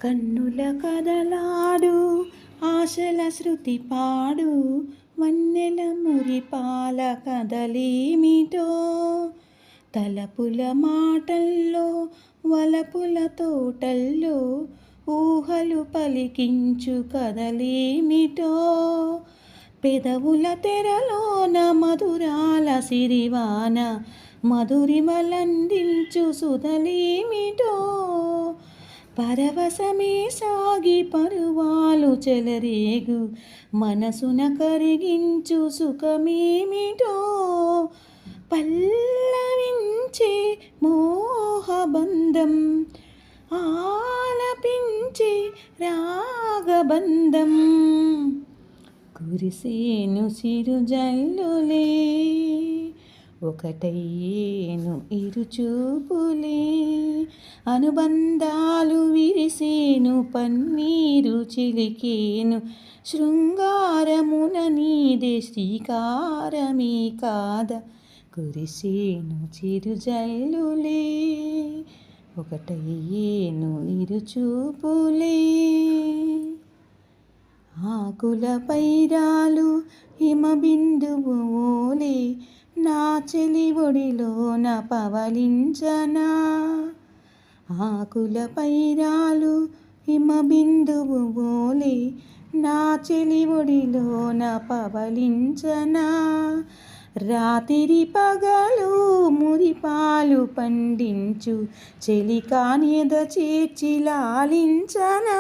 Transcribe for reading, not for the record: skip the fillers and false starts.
కన్నుల కదలాడు ఆశల శృతి పాడు వన్నెల మురిపాల కదలేమిటో తలపుల మాటల్లో వలపుల తోటల్లో ఊహలు పలికించు కదలేమిటో పెదవుల తెరలోన మధురాల సిరివాన మధురిమలందించు సుధలేమిటో పరవశమే సాగి పరువాలు చెలరేగు మనసున కరిగించు సుఖమేమిటో పల్లవించే మోహబంధం ఆలపించే రాగబంధం కురిసేను సిరుజల్లులే ఒకటయ్యేను ఇరుచూపులే అనుబంధాలు విరిసేను పన్నీరు చిలికేను శృంగారమున నీదే శ్రీకారమే కాద కురిసేను చిరుజల్లులే ఒకటయ్యేను ఇరుచూపులే ఆకుల పైరాలు హిమబిందువు ఓలే నా చెలి ఒడిలోన పవలించనా ఆకుల పైరాలు హిమబిందువు ఓలే నా చెలి ఒడిలోన పవలించనా రాత్రి పగలు మురిపాలు పండించు చెలి కానిద చేర్చి లాలించనా